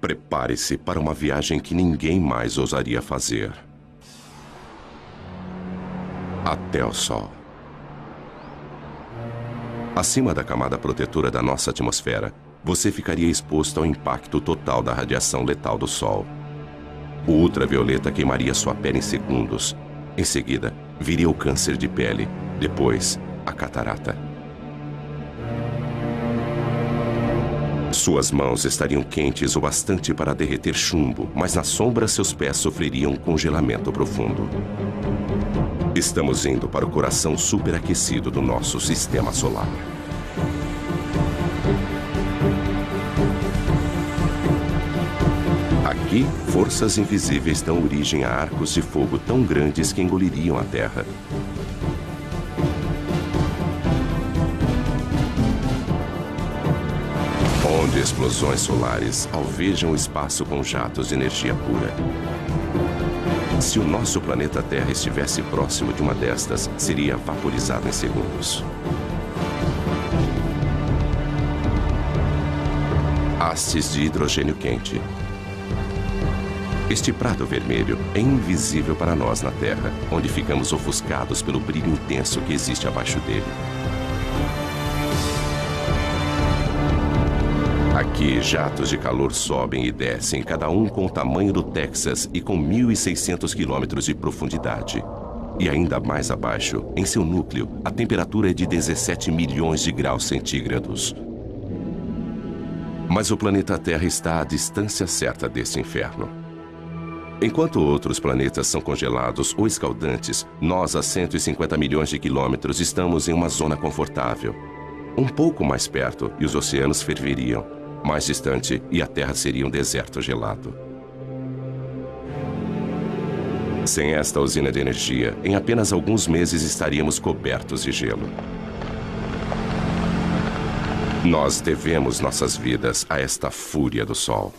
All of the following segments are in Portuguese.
Prepare-se para uma viagem que ninguém mais ousaria fazer. Até o Sol. Acima da camada protetora da nossa atmosfera, você ficaria exposto ao impacto total da radiação letal do Sol. O ultravioleta queimaria sua pele em segundos. Em seguida, viria o câncer de pele. Depois, a catarata. Suas mãos estariam quentes o bastante para derreter chumbo, mas na sombra seus pés sofreriam um congelamento profundo. Estamos indo para o coração superaquecido do nosso sistema solar. Aqui, forças invisíveis dão origem a arcos de fogo tão grandes que engoliriam a Terra. Onde explosões solares alvejam o espaço com jatos de energia pura. Se o nosso planeta Terra estivesse próximo de uma destas, seria vaporizado em segundos. Hastes de hidrogênio quente. Este prato vermelho é invisível para nós na Terra, onde ficamos ofuscados pelo brilho intenso que existe abaixo dele. Aqui, jatos de calor sobem e descem, cada um com o tamanho do Texas e com 1.600 quilômetros de profundidade. E ainda mais abaixo, em seu núcleo, a temperatura é de 17 milhões de graus centígrados. Mas o planeta Terra está à distância certa desse inferno. Enquanto outros planetas são congelados ou escaldantes, nós, a 150 milhões de quilômetros, estamos em uma zona confortável. Um pouco mais perto, e os oceanos ferveriam. Mais distante, e a Terra seria um deserto gelado. Sem esta usina de energia, em apenas alguns meses estaríamos cobertos de gelo. Nós devemos nossas vidas a esta fúria do Sol.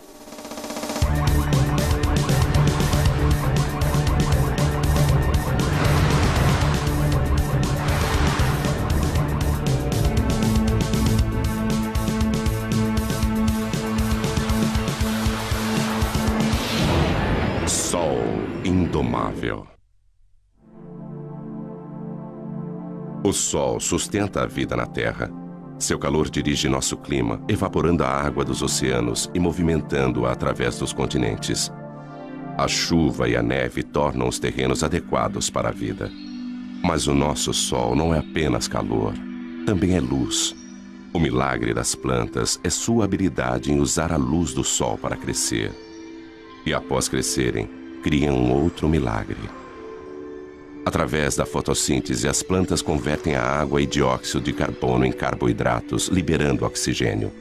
Indomável. O Sol sustenta a vida na Terra. Seu calor dirige nosso clima, evaporando a água dos oceanos e movimentando-a através dos continentes. A chuva e a neve tornam os terrenos adequados para a vida. Mas o nosso Sol não é apenas calor, também é luz. O milagre das plantas é sua habilidade em usar a luz do Sol para crescer. E após crescerem, criam um outro milagre. Através da fotossíntese, as plantas convertem a água e dióxido de carbono em carboidratos, liberando oxigênio.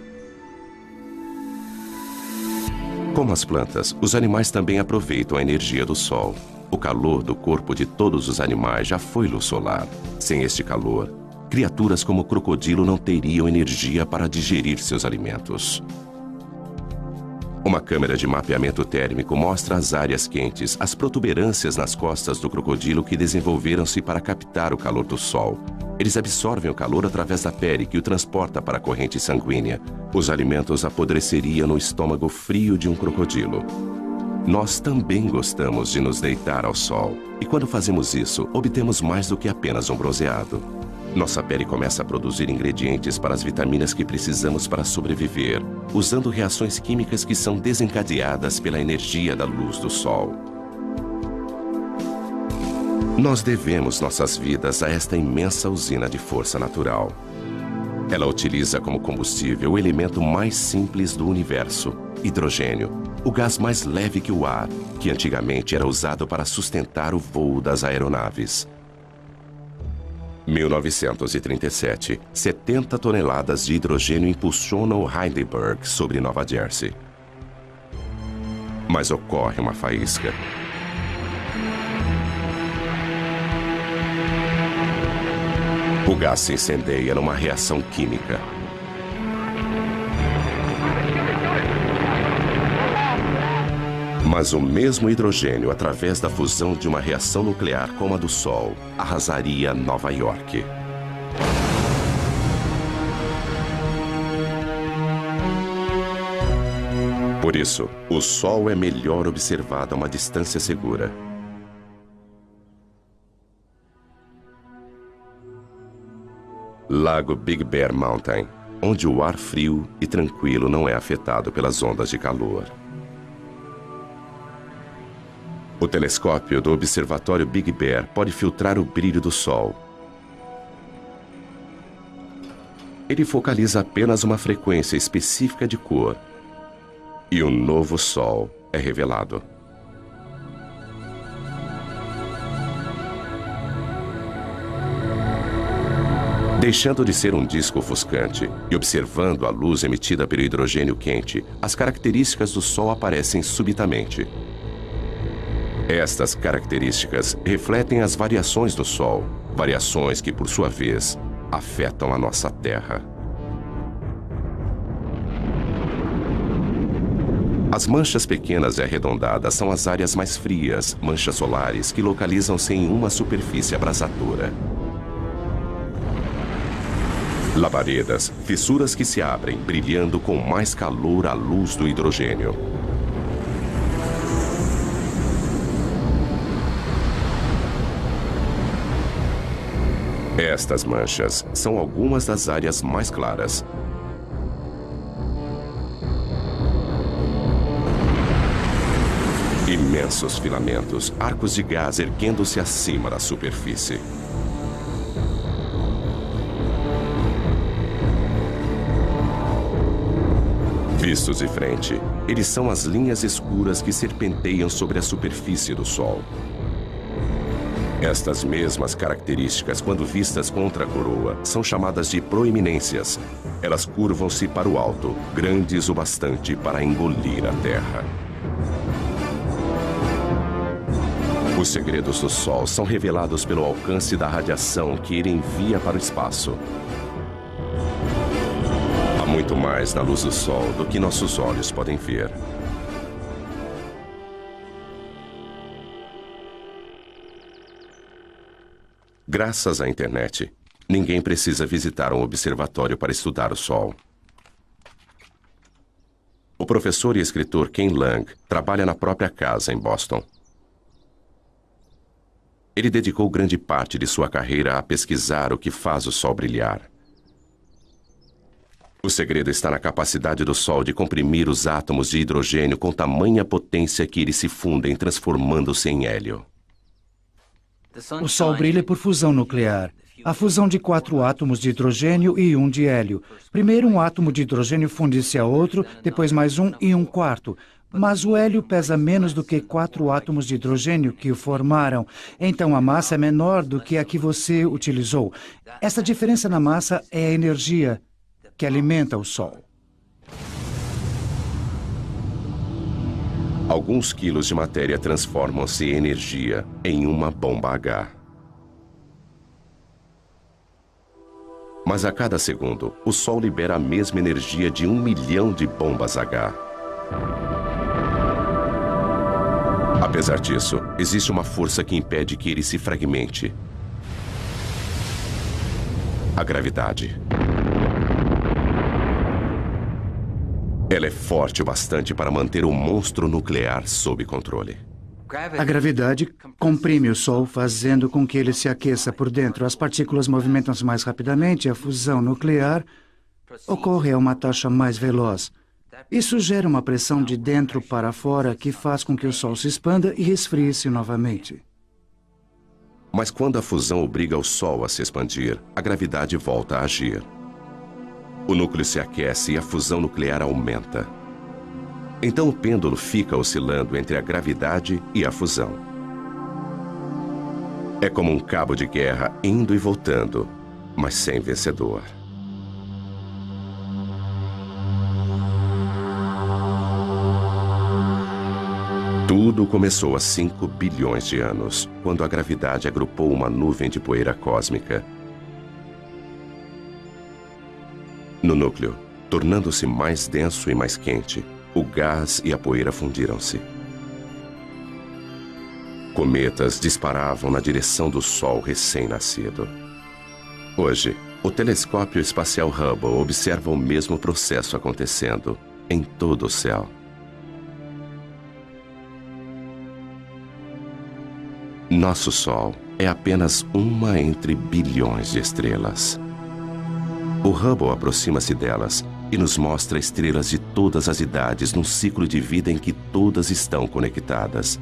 Como as plantas, os animais também aproveitam a energia do Sol. O calor do corpo de todos os animais já foi luz solar. Sem este calor, criaturas como o crocodilo não teriam energia para digerir seus alimentos. Uma câmera de mapeamento térmico mostra as áreas quentes, as protuberâncias nas costas do crocodilo que desenvolveram-se para captar o calor do Sol. Eles absorvem o calor através da pele, que o transporta para a corrente sanguínea. Os alimentos apodreceriam no estômago frio de um crocodilo. Nós também gostamos de nos deitar ao sol. E quando fazemos isso, obtemos mais do que apenas um bronzeado. Nossa pele começa a produzir ingredientes para as vitaminas que precisamos para sobreviver, usando reações químicas que são desencadeadas pela energia da luz do Sol. Nós devemos nossas vidas a esta imensa usina de força natural. Ela utiliza como combustível o elemento mais simples do universo, hidrogênio, o gás mais leve que o ar, que antigamente era usado para sustentar o voo das aeronaves. 1937, 70 toneladas de hidrogênio impulsionam o Heidelberg sobre Nova Jersey. Mas ocorre uma faísca. O gás se incendeia numa reação química. Mas o mesmo hidrogênio, através da fusão de uma reação nuclear como a do Sol, arrasaria Nova York. Por isso, o Sol é melhor observado a uma distância segura. Lago Big Bear Mountain, onde o ar frio e tranquilo não é afetado pelas ondas de calor. O telescópio do observatório Big Bear pode filtrar o brilho do Sol. Ele focaliza apenas uma frequência específica de cor. E um novo Sol é revelado. Deixando de ser um disco ofuscante e observando a luz emitida pelo hidrogênio quente, as características do Sol aparecem subitamente. Estas características refletem as variações do Sol, variações que, por sua vez, afetam a nossa Terra. As manchas pequenas e arredondadas são as áreas mais frias, manchas solares que localizam-se em uma superfície abrasadora. Labaredas, fissuras que se abrem, brilhando com mais calor à luz do hidrogênio. Estas manchas são algumas das áreas mais claras. Imensos filamentos, arcos de gás erguendo-se acima da superfície. Vistos de frente, eles são as linhas escuras que serpenteiam sobre a superfície do Sol. Estas mesmas características, quando vistas contra a coroa, são chamadas de proeminências. Elas curvam-se para o alto, grandes o bastante para engolir a Terra. Os segredos do Sol são revelados pelo alcance da radiação que ele envia para o espaço. Há muito mais na luz do Sol do que nossos olhos podem ver. Graças à internet, ninguém precisa visitar um observatório para estudar o Sol. O professor e escritor Ken Lang trabalha na própria casa em Boston. Ele dedicou grande parte de sua carreira a pesquisar o que faz o Sol brilhar. O segredo está na capacidade do Sol de comprimir os átomos de hidrogênio com tamanha potência que eles se fundem, transformando-se em hélio. O Sol brilha por fusão nuclear. A fusão de 4 átomos de hidrogênio e 1 de hélio. Primeiro um átomo de hidrogênio funde-se a outro, depois mais um e um quarto. Mas o hélio pesa menos do que 4 átomos de hidrogênio que o formaram. Então a massa é menor do que a que você utilizou. Essa diferença na massa é a energia que alimenta o Sol. Alguns quilos de matéria transformam-se em energia em uma bomba H. Mas a cada segundo, o Sol libera a mesma energia de 1 milhão de bombas H. Apesar disso, existe uma força que impede que ele se fragmente. A gravidade. Ela é forte o bastante para manter o monstro nuclear sob controle. A gravidade comprime o Sol, fazendo com que ele se aqueça por dentro. As partículas movimentam-se mais rapidamente e a fusão nuclear ocorre a uma taxa mais veloz. Isso gera uma pressão de dentro para fora que faz com que o Sol se expanda e resfrie-se novamente. Mas quando a fusão obriga o Sol a se expandir, a gravidade volta a agir. O núcleo se aquece e a fusão nuclear aumenta. Então o pêndulo fica oscilando entre a gravidade e a fusão. É como um cabo de guerra indo e voltando, mas sem vencedor. Tudo começou há 5 bilhões de anos, quando a gravidade agrupou uma nuvem de poeira cósmica. No núcleo, tornando-se mais denso e mais quente, o gás e a poeira fundiram-se. Cometas disparavam na direção do Sol recém-nascido. Hoje, o telescópio espacial Hubble observa o mesmo processo acontecendo em todo o céu. Nosso Sol é apenas uma entre bilhões de estrelas. O Hubble aproxima-se delas e nos mostra estrelas de todas as idades num ciclo de vida em que todas estão conectadas,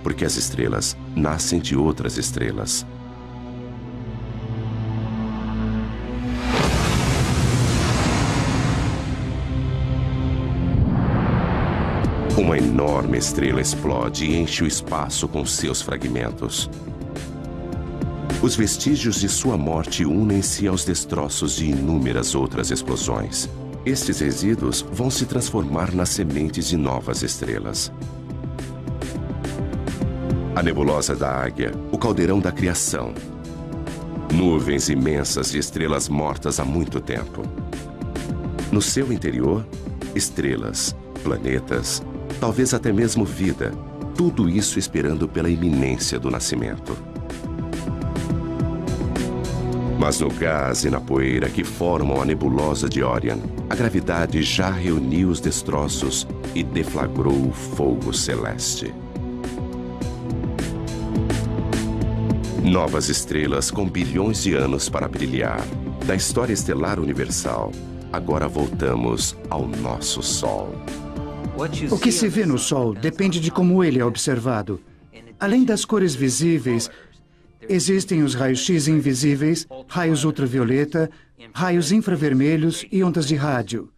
porque as estrelas nascem de outras estrelas. Uma enorme estrela explode e enche o espaço com seus fragmentos. Os vestígios de sua morte unem-se aos destroços de inúmeras outras explosões. Estes resíduos vão se transformar nas sementes de novas estrelas. A nebulosa da Águia, o caldeirão da criação. Nuvens imensas de estrelas mortas há muito tempo. No seu interior, estrelas, planetas, talvez até mesmo vida, tudo isso esperando pela iminência do nascimento. Mas no gás e na poeira que formam a nebulosa de Orion, a gravidade já reuniu os destroços e deflagrou o fogo celeste. Novas estrelas com bilhões de anos para brilhar. Da história estelar universal, agora voltamos ao nosso Sol. O que se vê no Sol depende de como ele é observado. Além das cores visíveis, existem os raios-x invisíveis, raios ultravioleta, raios infravermelhos e ondas de rádio.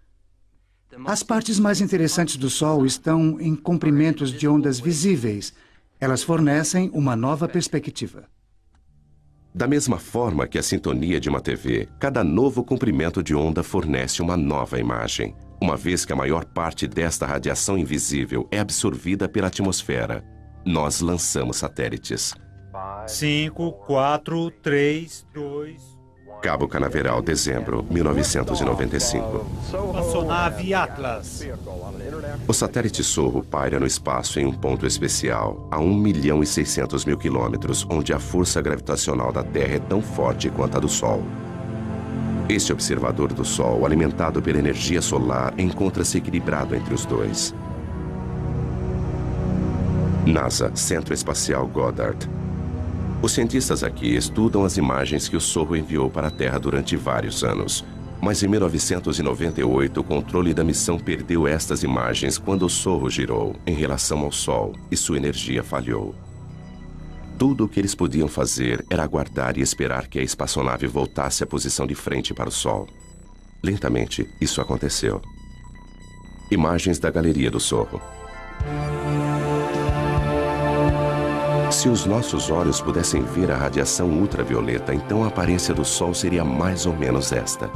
As partes mais interessantes do Sol estão em comprimentos de ondas visíveis. Elas fornecem uma nova perspectiva. Da mesma forma que a sintonia de uma TV, cada novo comprimento de onda fornece uma nova imagem, uma vez que a maior parte desta radiação invisível é absorvida pela atmosfera. Nós lançamos satélites. 5, 4, 3, 2... Cabo Canaveral, dezembro, 1995. Espaçonave Atlas. O satélite Sorro paira no espaço em um ponto especial, a 1.600.000 quilômetros, onde a força gravitacional da Terra é tão forte quanto a do Sol. Este observador do Sol, alimentado pela energia solar, encontra-se equilibrado entre os dois. NASA, Centro Espacial Goddard. Os cientistas aqui estudam as imagens que o Sorro enviou para a Terra durante vários anos. Mas em 1998, o controle da missão perdeu estas imagens quando o Sorro girou em relação ao Sol e sua energia falhou. Tudo o que eles podiam fazer era aguardar e esperar que a espaçonave voltasse à posição de frente para o Sol. Lentamente, isso aconteceu. Imagens da galeria do Sorro. Se os nossos olhos pudessem ver a radiação ultravioleta, então a aparência do Sol seria mais ou menos esta.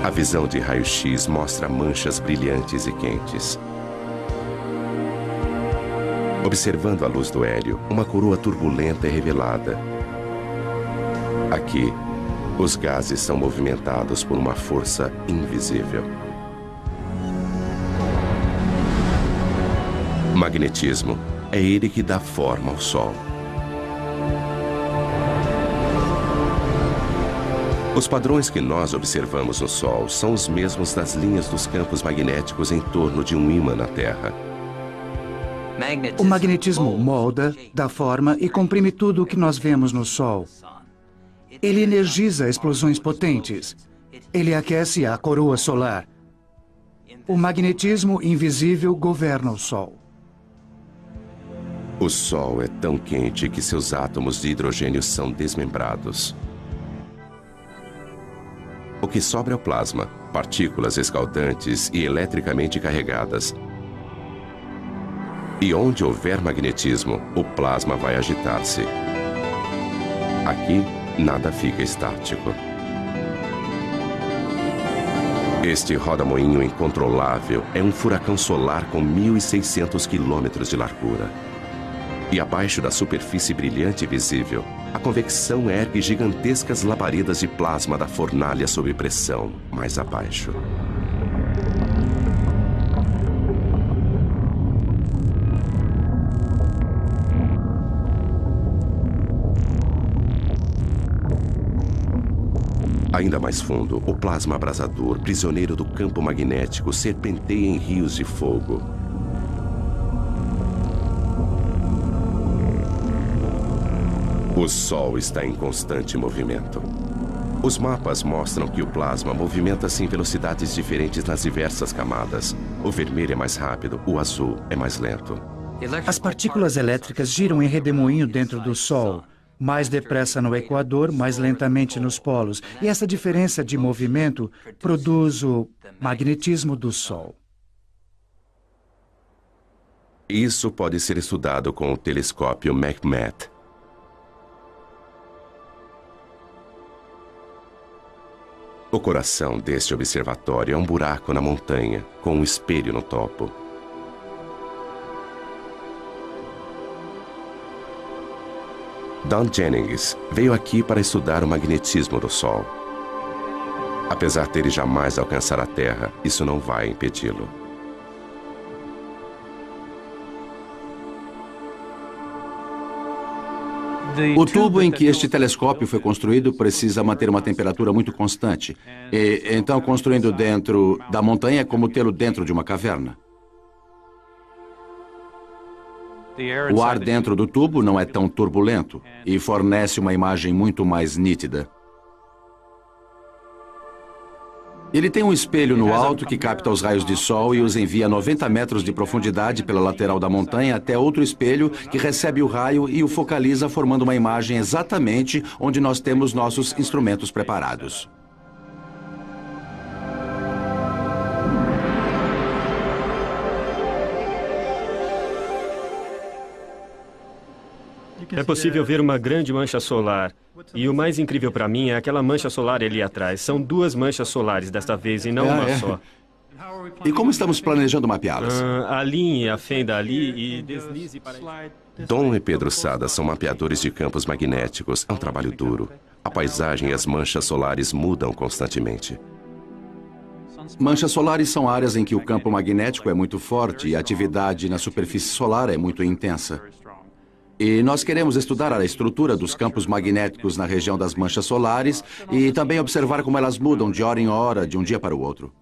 A visão de raio-x mostra manchas brilhantes e quentes. Observando a luz do hélio, uma coroa turbulenta é revelada. Aqui, os gases são movimentados por uma força invisível. Magnetismo. É ele que dá forma ao Sol. Os padrões que nós observamos no Sol são os mesmos das linhas dos campos magnéticos em torno de um ímã na Terra. O magnetismo molda, dá forma e comprime tudo o que nós vemos no Sol. Ele energiza explosões potentes. Ele aquece a coroa solar. O magnetismo invisível governa o Sol. O Sol é tão quente que seus átomos de hidrogênio são desmembrados. O que sobra é o plasma, partículas escaldantes e eletricamente carregadas. E onde houver magnetismo, o plasma vai agitar-se. Aqui, nada fica estático. Este roda-moinho incontrolável é um furacão solar com 1.600 quilômetros de largura. E abaixo da superfície brilhante e visível, a convecção ergue gigantescas labaredas de plasma da fornalha sob pressão, mais abaixo. A Ainda mais fundo, o plasma abrasador, prisioneiro do campo magnético, serpenteia em rios de fogo. O Sol está em constante movimento. Os mapas mostram que o plasma movimenta-se em velocidades diferentes nas diversas camadas. O vermelho é mais rápido, o azul é mais lento. As partículas elétricas giram em redemoinho dentro do Sol. Mais depressa no Equador, mais lentamente nos polos. E essa diferença de movimento produz o magnetismo do Sol. Isso pode ser estudado com o telescópio McMath. O coração deste observatório é um buraco na montanha, com um espelho no topo. Don Jennings veio aqui para estudar o magnetismo do Sol. Apesar dele jamais alcançar a Terra, isso não vai impedi-lo. O tubo em que este telescópio foi construído precisa manter uma temperatura muito constante. E, então, construindo dentro da montanha é como tê-lo dentro de uma caverna. O ar dentro do tubo não é tão turbulento e fornece uma imagem muito mais nítida. Ele tem um espelho no alto que capta os raios de sol e os envia a 90 metros de profundidade pela lateral da montanha até outro espelho que recebe o raio e o focaliza, formando uma imagem exatamente onde nós temos nossos instrumentos preparados. É possível ver uma grande mancha solar. E o mais incrível para mim é aquela mancha solar ali atrás. São duas manchas solares desta vez e não uma só. E como estamos planejando mapeá-las? Alinhe a fenda ali e deslize para... Dom e Pedro Sada são mapeadores de campos magnéticos. É um trabalho duro. A paisagem e as manchas solares mudam constantemente. Manchas solares são áreas em que o campo magnético é muito forte e a atividade na superfície solar é muito intensa. E nós queremos estudar a estrutura dos campos magnéticos na região das manchas solares e também observar como elas mudam de hora em hora, de um dia para o outro.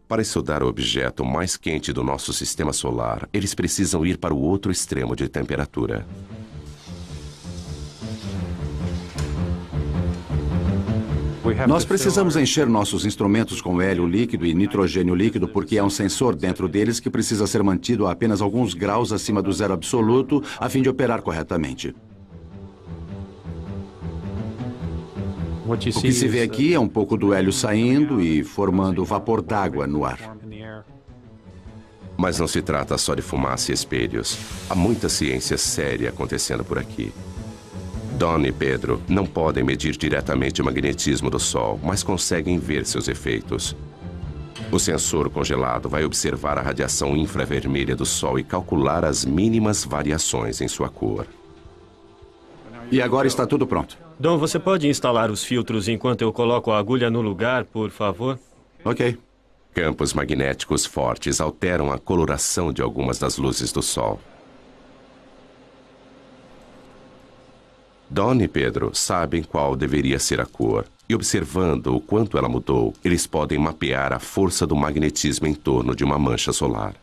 Para estudar o objeto mais quente do nosso sistema solar, eles precisam ir para o outro extremo de temperatura. Nós precisamos encher nossos instrumentos com hélio líquido e nitrogênio líquido porque há um sensor dentro deles que precisa ser mantido a apenas alguns graus acima do zero absoluto a fim de operar corretamente. O que se vê aqui é um pouco do hélio saindo e formando vapor d'água no ar. Mas não se trata só de fumaça e espelhos. Há muita ciência séria acontecendo por aqui. Don e Pedro não podem medir diretamente o magnetismo do Sol, mas conseguem ver seus efeitos. O sensor congelado vai observar a radiação infravermelha do Sol e calcular as mínimas variações em sua cor. E agora está tudo pronto. Dom, você pode instalar os filtros enquanto eu coloco a agulha no lugar, por favor? Ok. Campos magnéticos fortes alteram a coloração de algumas das luzes do Sol. Don e Pedro sabem qual deveria ser a cor, e observando o quanto ela mudou, eles podem mapear a força do magnetismo em torno de uma mancha solar.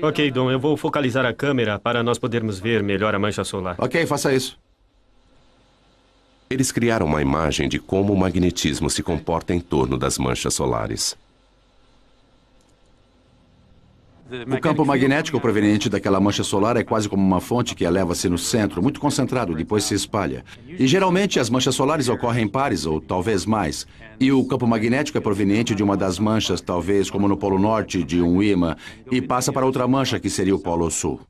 Ok, Dom, eu vou focalizar a câmera para nós podermos ver melhor a mancha solar. Ok, faça isso. Eles criaram uma imagem de como o magnetismo se comporta em torno das manchas solares. O campo magnético proveniente daquela mancha solar é quase como uma fonte que eleva-se no centro, muito concentrado, depois se espalha. E geralmente as manchas solares ocorrem em pares, ou talvez mais. E o campo magnético é proveniente de uma das manchas, talvez como no Polo Norte, de um ímã, e passa para outra mancha, que seria o Polo Sul.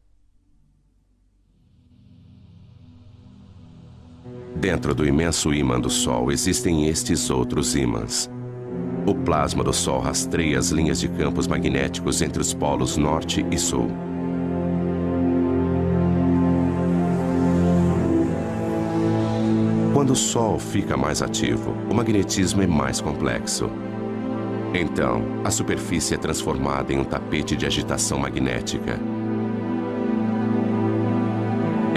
Dentro do imenso ímã do Sol existem estes outros ímãs. O plasma do Sol rastreia as linhas de campos magnéticos entre os polos norte e sul. Quando o Sol fica mais ativo, o magnetismo é mais complexo. Então, a superfície é transformada em um tapete de agitação magnética.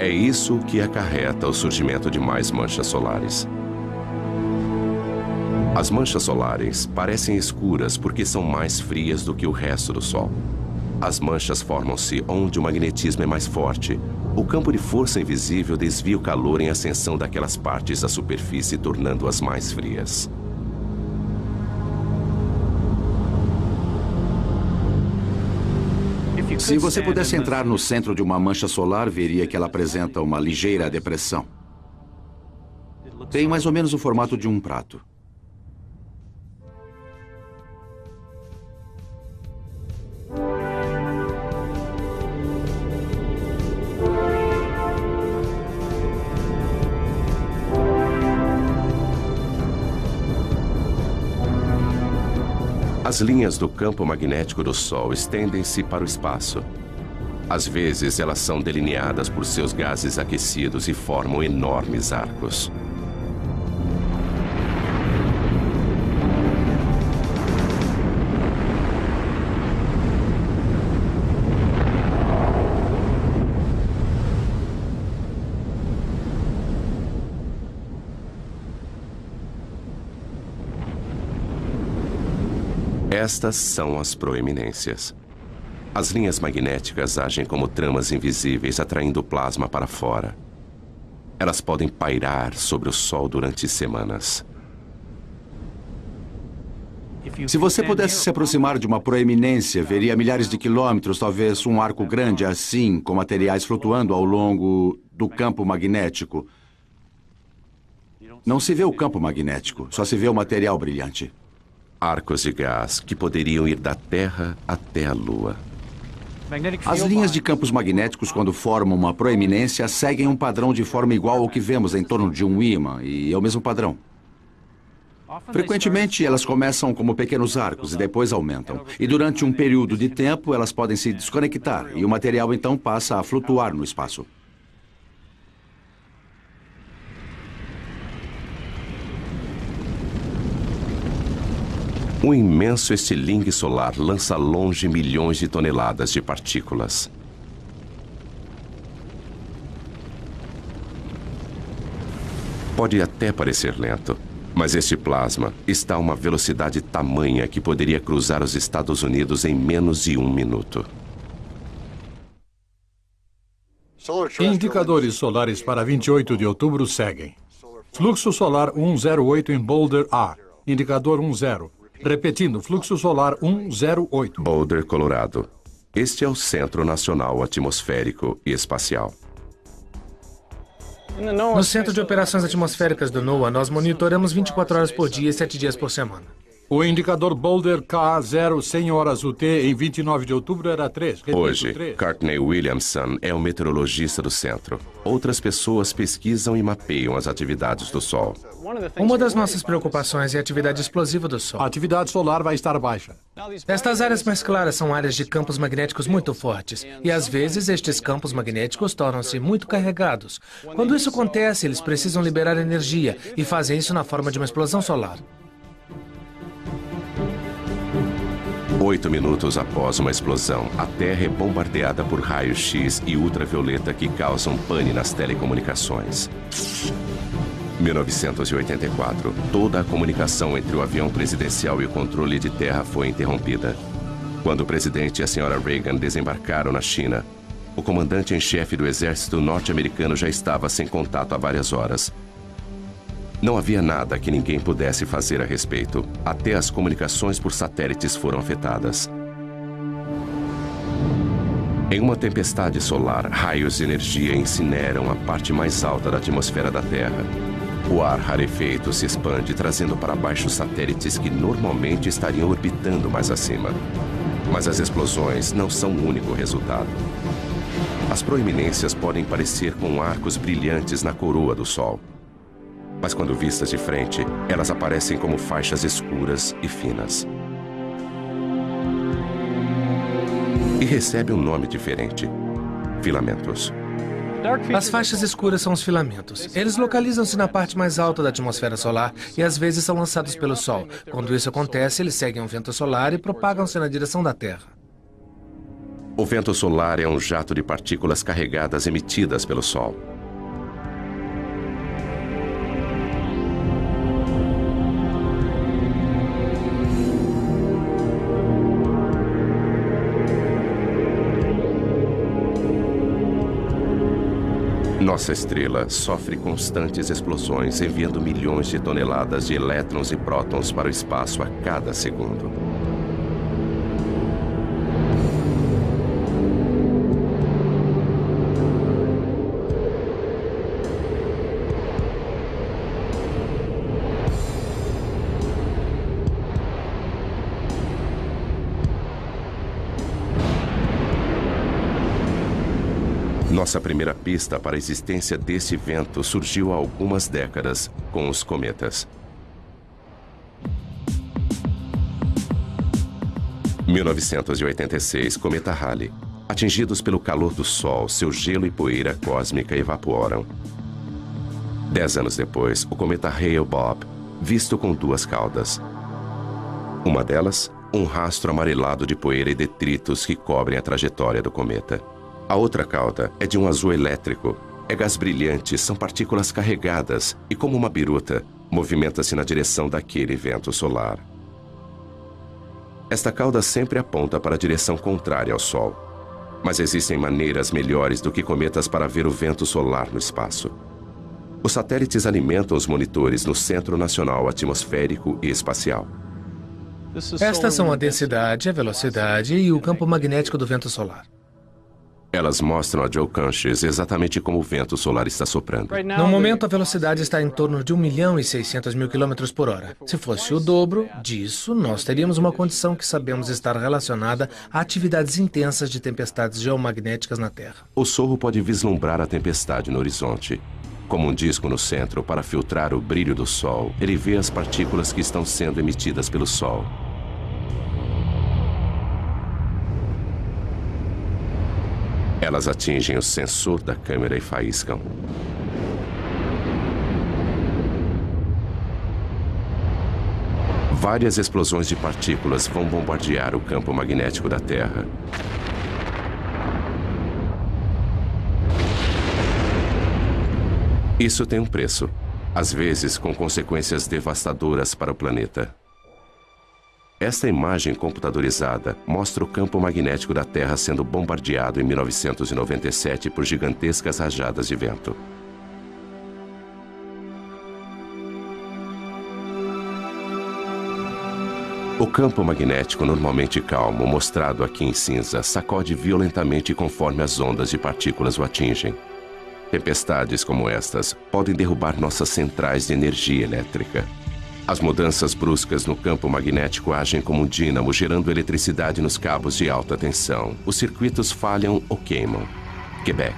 É isso que acarreta o surgimento de mais manchas solares. As manchas solares parecem escuras porque são mais frias do que o resto do Sol. As manchas formam-se onde o magnetismo é mais forte. O campo de força invisível desvia o calor em ascensão daquelas partes da superfície, tornando-as mais frias. Se você pudesse entrar no centro de uma mancha solar, veria que ela apresenta uma ligeira depressão. Tem mais ou menos o formato de um prato. As linhas do campo magnético do Sol estendem-se para o espaço. Às vezes, elas são delineadas por seus gases aquecidos e formam enormes arcos. Estas são as proeminências. As linhas magnéticas agem como tramas invisíveis, atraindo o plasma para fora. Elas podem pairar sobre o Sol durante semanas. Se você pudesse se aproximar de uma proeminência, veria milhares de quilômetros, talvez um arco grande assim, com materiais flutuando ao longo do campo magnético. Não se vê o campo magnético, só se vê o material brilhante. Arcos de gás que poderiam ir da Terra até a Lua. As linhas de campos magnéticos, quando formam uma proeminência, seguem um padrão de forma igual ao que vemos em torno de um ímã, e é o mesmo padrão. Frequentemente, elas começam como pequenos arcos e depois aumentam. E durante um período de tempo, elas podem se desconectar, e o material então passa a flutuar no espaço. Um imenso estilingue solar lança longe milhões de toneladas de partículas. Pode até parecer lento, mas este plasma está a uma velocidade tamanha que poderia cruzar os Estados Unidos em menos de 1 minuto. Indicadores solares para 28 de outubro seguem. Fluxo solar 108 em Boulder A. Indicador 10. Repetindo, fluxo solar 108. Boulder, Colorado. Este é o Centro Nacional Atmosférico e Espacial. No Centro de Operações Atmosféricas do NOAA, nós monitoramos 24 horas por dia e 7 dias por semana. O indicador Boulder K0 100 horas UT em 29 de outubro era 3. Repito, Hoje, 3. Courtney Williamson é o meteorologista do centro. Outras pessoas pesquisam e mapeiam as atividades do Sol. Uma das nossas preocupações é a atividade explosiva do Sol. A atividade solar vai estar baixa. Estas áreas mais claras são áreas de campos magnéticos muito fortes, e às vezes estes campos magnéticos tornam-se muito carregados. Quando isso acontece, eles precisam liberar energia, e fazem isso na forma de uma explosão solar. 8 minutos após uma explosão, a Terra é bombardeada por raios-x e ultravioleta que causam pane nas telecomunicações. 1984, toda a comunicação entre o avião presidencial e o controle de terra foi interrompida. Quando o presidente e a senhora Reagan desembarcaram na China, o comandante em chefe do exército norte-americano já estava sem contato há várias horas. Não havia nada que ninguém pudesse fazer a respeito. Até as comunicações por satélites foram afetadas. Em uma tempestade solar, raios de energia incineram a parte mais alta da atmosfera da Terra. O ar rarefeito se expande, trazendo para baixo satélites que normalmente estariam orbitando mais acima. Mas as explosões não são o único resultado. As proeminências podem parecer com arcos brilhantes na coroa do Sol. Mas quando vistas de frente, elas aparecem como faixas escuras e finas. E recebe um nome diferente: filamentos. As faixas escuras são os filamentos. Eles localizam-se na parte mais alta da atmosfera solar e às vezes são lançados pelo Sol. Quando isso acontece, eles seguem um vento solar e propagam-se na direção da Terra. O vento solar é um jato de partículas carregadas emitidas pelo Sol. Nossa estrela sofre constantes explosões, enviando milhões de toneladas de elétrons e prótons para o espaço a cada segundo. Nossa primeira pista para a existência desse vento surgiu há algumas décadas com os cometas. 1986, cometa Halley. Atingidos pelo calor do Sol, seu gelo e poeira cósmica evaporam. 10 anos depois, o cometa Hale-Bopp, visto com duas caudas. Uma delas, um rastro amarelado de poeira e detritos que cobrem a trajetória do cometa. A outra cauda é de um azul elétrico. É gás brilhante, são partículas carregadas e, como uma biruta, movimenta-se na direção daquele vento solar. Esta cauda sempre aponta para a direção contrária ao Sol. Mas existem maneiras melhores do que cometas para ver o vento solar no espaço. Os satélites alimentam os monitores no Centro Nacional Atmosférico e Espacial. Estas são a densidade, a velocidade e o campo magnético do vento solar. Elas mostram a Joe Canches exatamente como o vento solar está soprando. No momento, a velocidade está em torno de 1.600.000 km por hora. Se fosse o dobro disso, nós teríamos uma condição que sabemos estar relacionada a atividades intensas de tempestades geomagnéticas na Terra. O sorro pode vislumbrar a tempestade no horizonte. Como um disco no centro para filtrar o brilho do Sol, ele vê as partículas que estão sendo emitidas pelo Sol. Elas atingem o sensor da câmera e faiscam. Várias explosões de partículas vão bombardear o campo magnético da Terra. Isso tem um preço, às vezes com consequências devastadoras para o planeta. Esta imagem computadorizada mostra o campo magnético da Terra sendo bombardeado em 1997 por gigantescas rajadas de vento. O campo magnético normalmente calmo, mostrado aqui em cinza, sacode violentamente conforme as ondas de partículas o atingem. Tempestades como estas podem derrubar nossas centrais de energia elétrica. As mudanças bruscas no campo magnético agem como um dínamo, gerando eletricidade nos cabos de alta tensão. Os circuitos falham ou queimam. Quebec,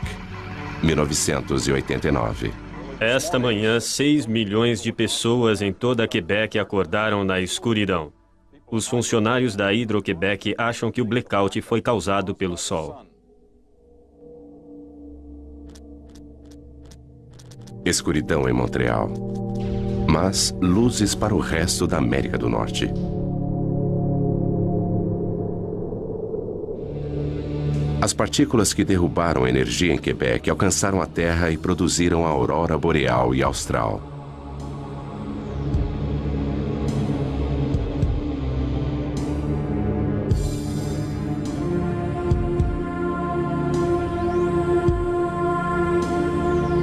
1989. Esta manhã, 6 milhões de pessoas em toda Quebec acordaram na escuridão. Os funcionários da Hydro-Québec acham que o blackout foi causado pelo Sol. Escuridão em Montreal. Mas luzes para o resto da América do Norte. As partículas que derrubaram energia em Quebec alcançaram a Terra e produziram a aurora boreal e austral.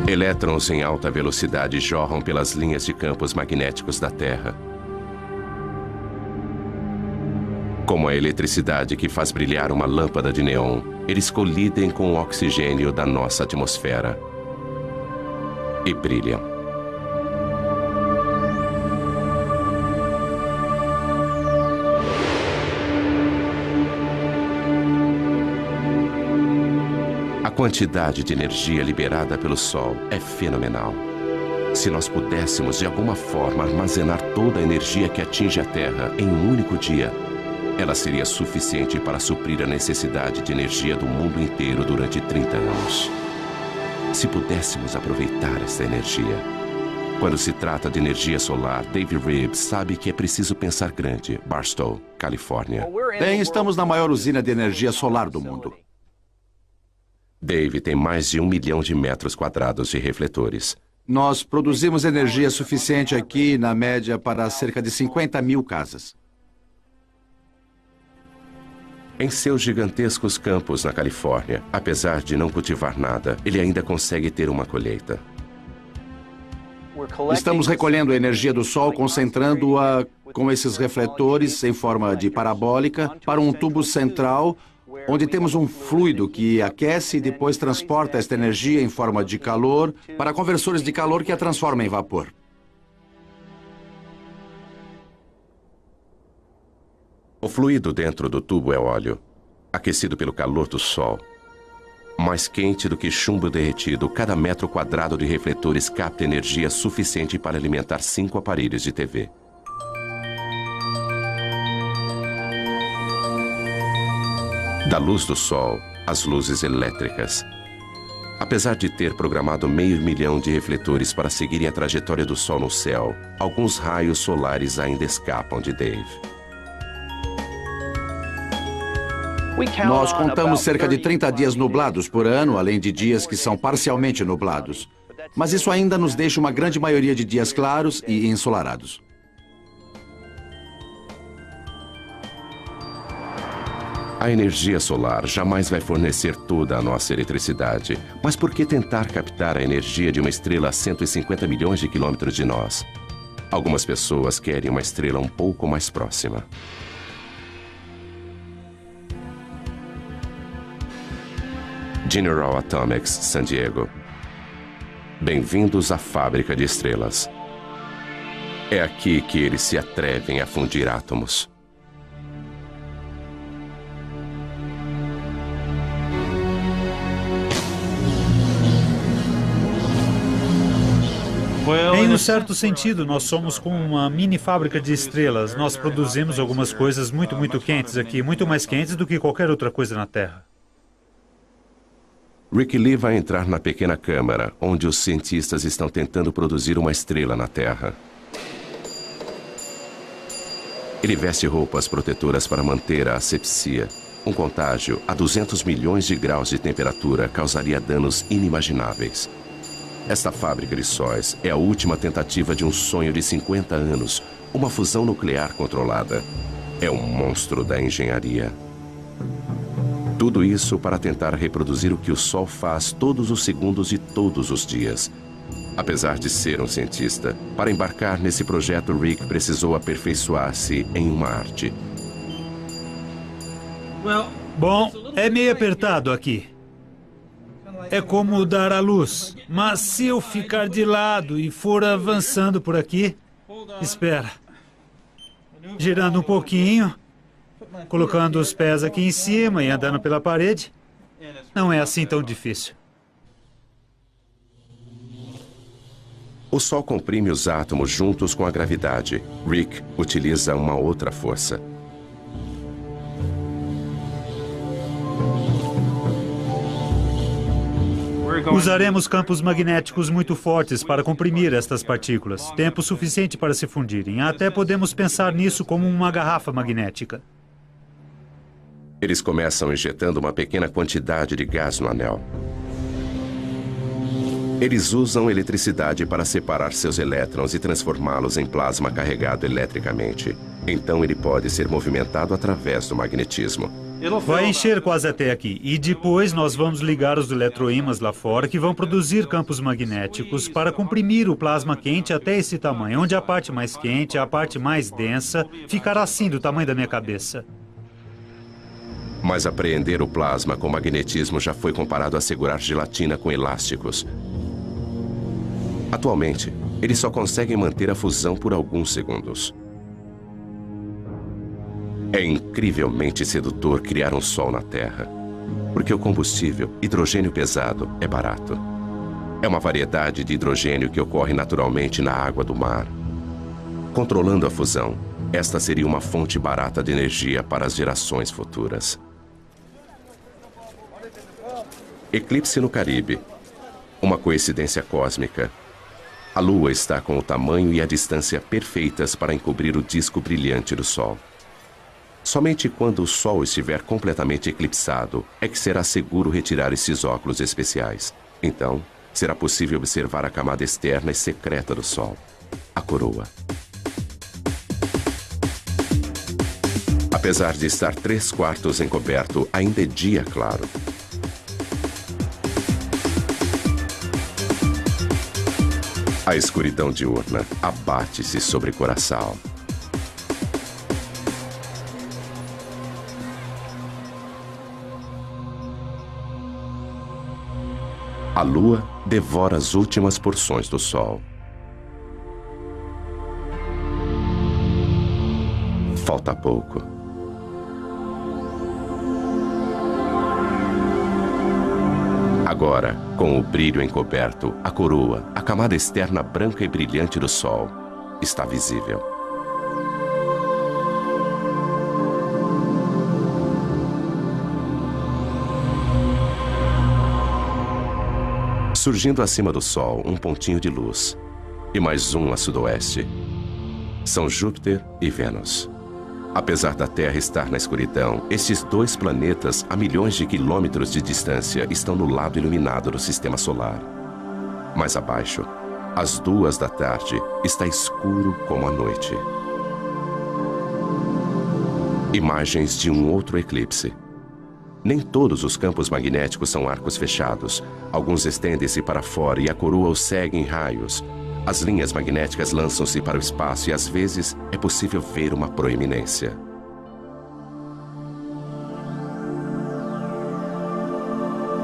Elétrons em alta velocidade jorram pelas linhas de campos magnéticos da Terra. Como a eletricidade que faz brilhar uma lâmpada de neon, eles colidem com o oxigênio da nossa atmosfera e brilham. A quantidade de energia liberada pelo Sol é fenomenal. Se nós pudéssemos, de alguma forma, armazenar toda a energia que atinge a Terra em um único dia, ela seria suficiente para suprir a necessidade de energia do mundo inteiro durante 30 anos. Se pudéssemos aproveitar esta energia. Quando se trata de energia solar, Dave Reeves sabe que é preciso pensar grande. Barstow, Califórnia. Bem, estamos na maior usina de energia solar do mundo. Dave tem mais de 1 milhão de metros quadrados de refletores. Nós produzimos energia suficiente aqui, na média, para cerca de 50 mil casas. Em seus gigantescos campos na Califórnia, apesar de não cultivar nada, ele ainda consegue ter uma colheita. Estamos recolhendo a energia do Sol, concentrando-a com esses refletores em forma de parabólica para um tubo central, onde temos um fluido que aquece e depois transporta esta energia em forma de calor para conversores de calor que a transformam em vapor. O fluido dentro do tubo é óleo, aquecido pelo calor do Sol. Mais quente do que chumbo derretido, cada metro quadrado de refletores capta energia suficiente para alimentar 5 aparelhos de TV. Da luz do Sol, as luzes elétricas. Apesar de ter programado 500 mil de refletores para seguirem a trajetória do Sol no céu, alguns raios solares ainda escapam de Dave. Nós contamos cerca de 30 dias nublados por ano, além de dias que são parcialmente nublados. Mas isso ainda nos deixa uma grande maioria de dias claros e ensolarados. A energia solar jamais vai fornecer toda a nossa eletricidade. Mas por que tentar captar a energia de uma estrela a 150 milhões de quilômetros de nós? Algumas pessoas querem uma estrela um pouco mais próxima. General Atomics, San Diego. Bem-vindos à fábrica de estrelas. É aqui que eles se atrevem a fundir átomos. Em um certo sentido, nós somos como uma mini fábrica de estrelas. Nós produzimos algumas coisas muito quentes aqui, muito mais quentes do que qualquer outra coisa na Terra. Rick Lee vai entrar na pequena câmara, onde os cientistas estão tentando produzir uma estrela na Terra. Ele veste roupas protetoras para manter a asepsia. Um contágio a 200 milhões de graus de temperatura causaria danos inimagináveis. Esta fábrica de sóis é a última tentativa de um sonho de 50 anos, uma fusão nuclear controlada. É um monstro da engenharia. Tudo isso para tentar reproduzir o que o Sol faz todos os segundos de todos os dias. Apesar de ser um cientista, para embarcar nesse projeto, Rick precisou aperfeiçoar-se em uma arte. Bom, é meio apertado aqui. É como dar à luz. Mas se eu ficar de lado e for avançando por aqui... Espera. Girando um pouquinho... Colocando os pés aqui em cima e andando pela parede. Não é assim tão difícil. O Sol comprime os átomos juntos com a gravidade. Rick utiliza uma outra força. Usaremos campos magnéticos muito fortes para comprimir estas partículas. Tempo suficiente para se fundirem. Até podemos pensar nisso como uma garrafa magnética. Eles começam injetando uma pequena quantidade de gás no anel. Eles usam eletricidade para separar seus elétrons e transformá-los em plasma carregado eletricamente. Então ele pode ser movimentado através do magnetismo. Vai encher quase até aqui. E depois nós vamos ligar os eletroímãs lá fora que vão produzir campos magnéticos para comprimir o plasma quente até esse tamanho, onde a parte mais quente, a parte mais densa, ficará assim do tamanho da minha cabeça. Mas apreender o plasma com magnetismo já foi comparado a segurar gelatina com elásticos. Atualmente, eles só conseguem manter a fusão por alguns segundos. É incrivelmente sedutor criar um Sol na Terra, porque o combustível, hidrogênio pesado, é barato. É uma variedade de hidrogênio que ocorre naturalmente na água do mar. Controlando a fusão, esta seria uma fonte barata de energia para as gerações futuras. Eclipse no Caribe. Uma coincidência cósmica. A Lua está com o tamanho e a distância perfeitas para encobrir o disco brilhante do Sol. Somente quando o Sol estiver completamente eclipsado é que será seguro retirar esses óculos especiais. Então, será possível observar a camada externa e secreta do Sol, a coroa. Apesar de estar 3/4 encoberto, ainda é dia claro. A escuridão diurna abate-se sobre Curaçao. A lua devora as últimas porções do sol. Falta pouco. Agora, com o brilho encoberto, a coroa, a camada externa branca e brilhante do sol, está visível. Surgindo acima do Sol, um pontinho de luz. E mais um a sudoeste. São Júpiter e Vênus. Apesar da Terra estar na escuridão, estes dois planetas, a milhões de quilômetros de distância, estão no lado iluminado do Sistema Solar. Mais abaixo, às 2 da tarde, está escuro como a noite. Imagens de um outro eclipse. Nem todos os campos magnéticos são arcos fechados. Alguns estendem-se para fora e a coroa os segue em raios. As linhas magnéticas lançam-se para o espaço e, às vezes, é possível ver uma proeminência.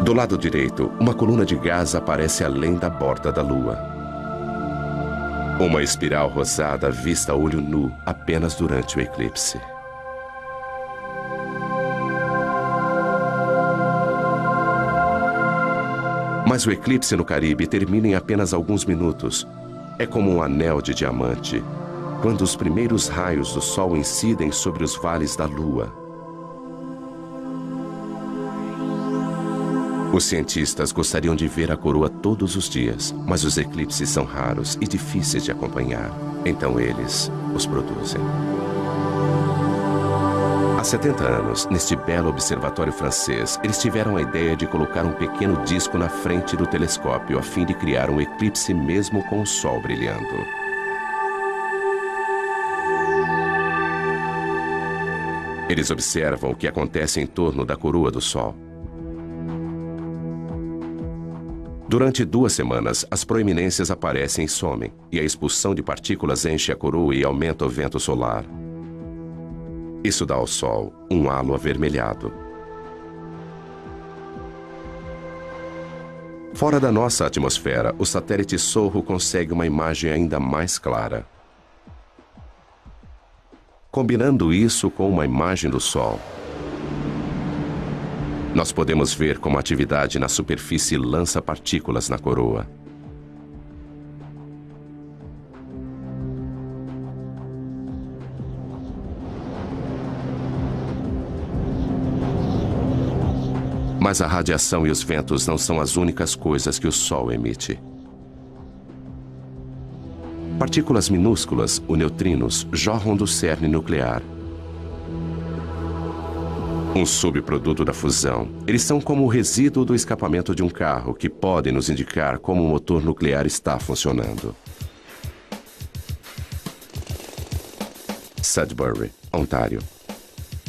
Do lado direito, uma coluna de gás aparece além da borda da Lua. Uma espiral rosada vista a olho nu apenas durante o eclipse. Mas o eclipse no Caribe termina em apenas alguns minutos. É como um anel de diamante, quando os primeiros raios do Sol incidem sobre os vales da Lua. Os cientistas gostariam de ver a coroa todos os dias, mas os eclipses são raros e difíceis de acompanhar. Então eles os produzem. Há 70 anos, neste belo observatório francês, eles tiveram a ideia de colocar um pequeno disco na frente do telescópio a fim de criar um eclipse mesmo com o Sol brilhando. Eles observam o que acontece em torno da coroa do Sol. Durante 2 semanas, as proeminências aparecem e somem, e a expulsão de partículas enche a coroa e aumenta o vento solar. Isso dá ao Sol um halo avermelhado. Fora da nossa atmosfera, o satélite Sorro consegue uma imagem ainda mais clara. Combinando isso com uma imagem do Sol, nós podemos ver como a atividade na superfície lança partículas na coroa. Mas a radiação e os ventos não são as únicas coisas que o Sol emite. Partículas minúsculas, os neutrinos, jorram do cerne nuclear. Um subproduto da fusão. Eles são como o resíduo do escapamento de um carro, que podem nos indicar como o motor nuclear está funcionando. Sudbury, Ontário.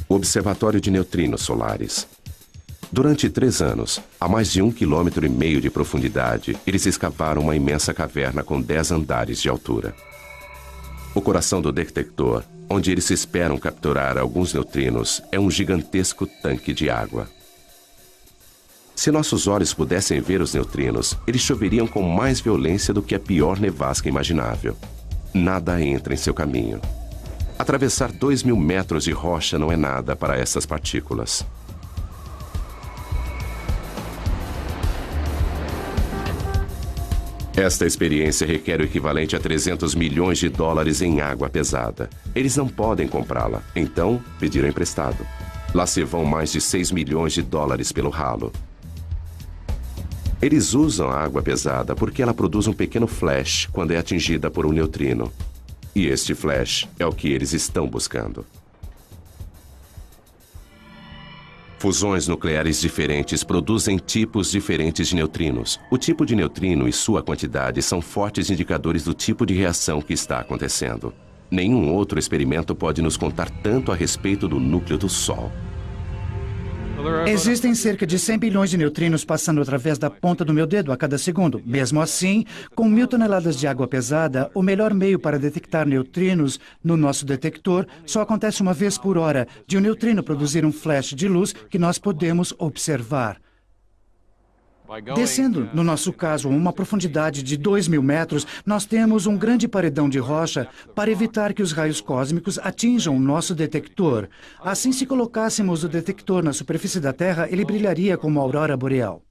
O Observatório de Neutrinos Solares. Durante 3 anos, a mais de 1,5 km de profundidade, eles escavaram uma imensa caverna com 10 andares de altura. O coração do detector, onde eles esperam capturar alguns neutrinos, é um gigantesco tanque de água. Se nossos olhos pudessem ver os neutrinos, eles choveriam com mais violência do que a pior nevasca imaginável. Nada entra em seu caminho. Atravessar 2.000 metros de rocha não é nada para essas partículas. Esta experiência requer o equivalente a 300 milhões de dólares em água pesada. Eles não podem comprá-la, então pediram emprestado. Lá se vão mais de 6 milhões de dólares pelo ralo. Eles usam a água pesada porque ela produz um pequeno flash quando é atingida por um neutrino. E este flash é o que eles estão buscando. Fusões nucleares diferentes produzem tipos diferentes de neutrinos. O tipo de neutrino e sua quantidade são fortes indicadores do tipo de reação que está acontecendo. Nenhum outro experimento pode nos contar tanto a respeito do núcleo do Sol. Existem cerca de 100 bilhões de neutrinos passando através da ponta do meu dedo a cada segundo. Mesmo assim, com 1.000 toneladas de água pesada, o melhor meio para detectar neutrinos no nosso detector só acontece uma vez por hora, de um neutrino produzir um flash de luz que nós podemos observar. Descendo, no nosso caso, a uma profundidade de 2.000 metros, nós temos um grande paredão de rocha para evitar que os raios cósmicos atinjam o nosso detector. Assim, se colocássemos o detector na superfície da Terra, ele brilharia como a aurora boreal.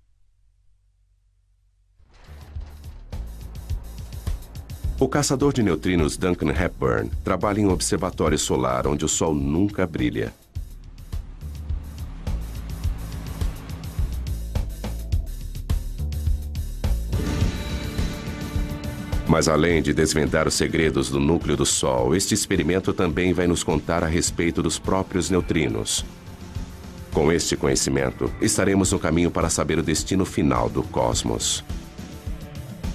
O caçador de neutrinos Duncan Hepburn trabalha em um observatório solar onde o Sol nunca brilha. Mas além de desvendar os segredos do núcleo do Sol, este experimento também vai nos contar a respeito dos próprios neutrinos. Com este conhecimento, estaremos no caminho para saber o destino final do cosmos.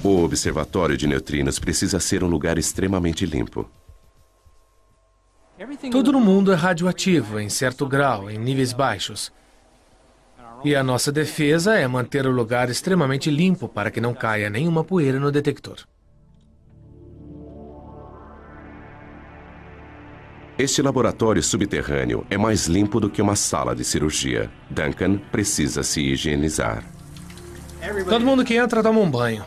O observatório de neutrinos precisa ser um lugar extremamente limpo. Tudo no mundo é radioativo, em certo grau, em níveis baixos. E a nossa defesa é manter o lugar extremamente limpo para que não caia nenhuma poeira no detector. Este laboratório subterrâneo é mais limpo do que uma sala de cirurgia. Duncan precisa se higienizar. Todo mundo que entra toma um banho.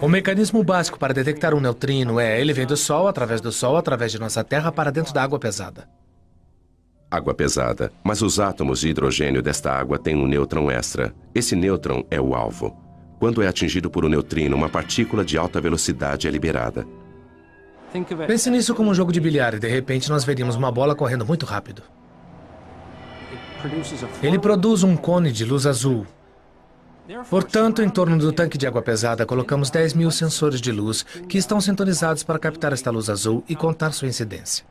O mecanismo básico para detectar um neutrino ele vem do Sol, através de nossa Terra, para dentro da água pesada. Água pesada, mas os átomos de hidrogênio desta água têm um nêutron extra. Esse nêutron é o alvo. Quando é atingido por um neutrino, uma partícula de alta velocidade é liberada. Pense nisso como um jogo de bilhar e de repente nós veríamos uma bola correndo muito rápido. Ele produz um cone de luz azul. Portanto, em torno do tanque de água pesada, colocamos 10.000 sensores de luz que estão sintonizados para captar esta luz azul e contar sua incidência.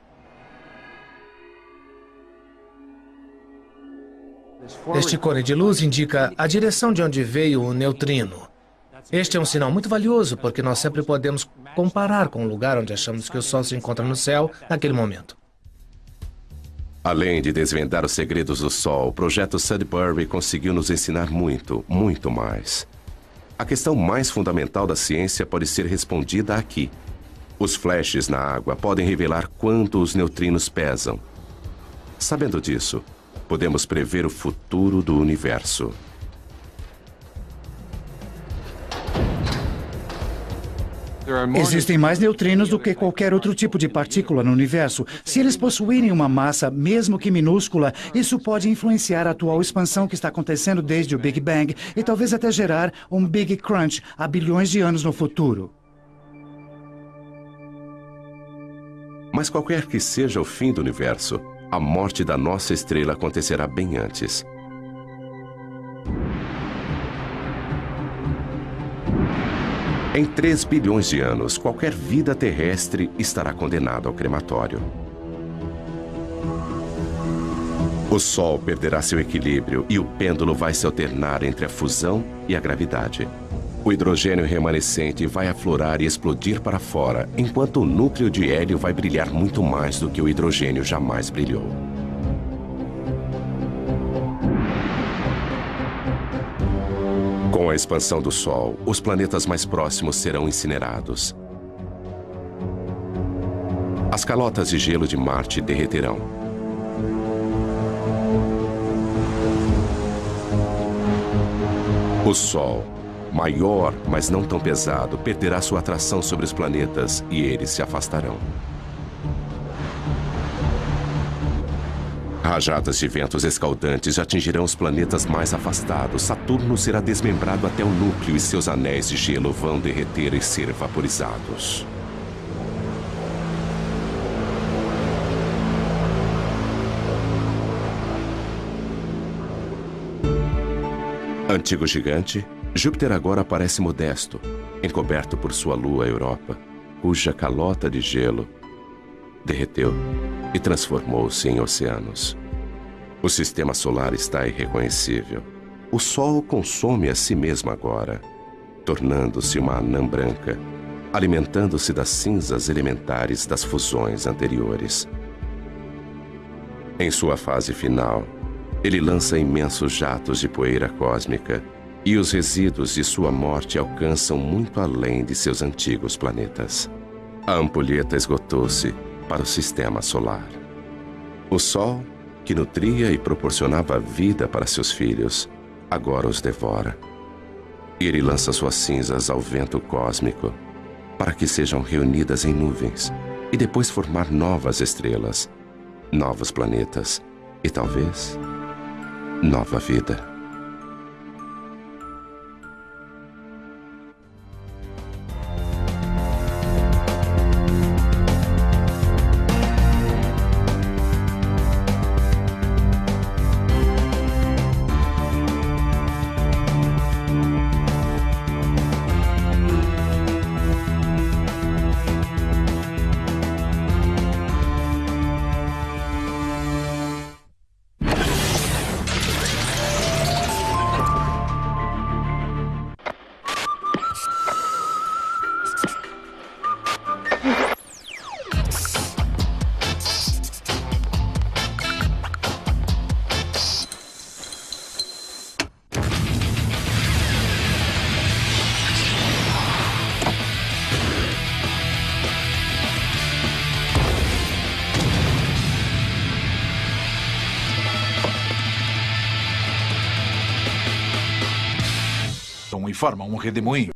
Este cone de luz indica a direção de onde veio o neutrino. Este é um sinal muito valioso porque nós sempre podemos comparar com o lugar onde achamos que o Sol se encontra no céu naquele momento. Além de desvendar os segredos do Sol, o projeto Sudbury conseguiu nos ensinar muito, muito mais. A questão mais fundamental da ciência pode ser respondida aqui. Os flashes na água podem revelar quanto os neutrinos pesam. Sabendo disso, podemos prever o futuro do universo. Existem mais neutrinos do que qualquer outro tipo de partícula no universo. Se eles possuírem uma massa, mesmo que minúscula, isso pode influenciar a atual expansão que está acontecendo desde o Big Bang e talvez até gerar um Big Crunch há bilhões de anos no futuro. Mas qualquer que seja o fim do universo, a morte da nossa estrela acontecerá bem antes. Em 3 bilhões de anos, qualquer vida terrestre estará condenada ao crematório. O Sol perderá seu equilíbrio e o pêndulo vai se alternar entre a fusão e a gravidade. O hidrogênio remanescente vai aflorar e explodir para fora, enquanto o núcleo de hélio vai brilhar muito mais do que o hidrogênio jamais brilhou. Com a expansão do Sol, os planetas mais próximos serão incinerados. As calotas de gelo de Marte derreterão. O Sol, maior, mas não tão pesado, perderá sua atração sobre os planetas e eles se afastarão. Rajadas de ventos escaldantes atingirão os planetas mais afastados. Saturno será desmembrado até o núcleo e seus anéis de gelo vão derreter e ser vaporizados. Antigo gigante, Júpiter agora parece modesto, encoberto por sua lua Europa, cuja calota de gelo derreteu e transformou-se em oceanos. O sistema solar está irreconhecível. O Sol consome a si mesmo agora, tornando-se uma anã branca, alimentando-se das cinzas elementares das fusões anteriores. Em sua fase final, ele lança imensos jatos de poeira cósmica e os resíduos de sua morte alcançam muito além de seus antigos planetas. A ampulheta esgotou-se para o sistema solar. O Sol, que nutria e proporcionava vida para seus filhos, agora os devora. E ele lança suas cinzas ao vento cósmico para que sejam reunidas em nuvens e depois formar novas estrelas, novos planetas e talvez nova vida. Informa um redemoinho.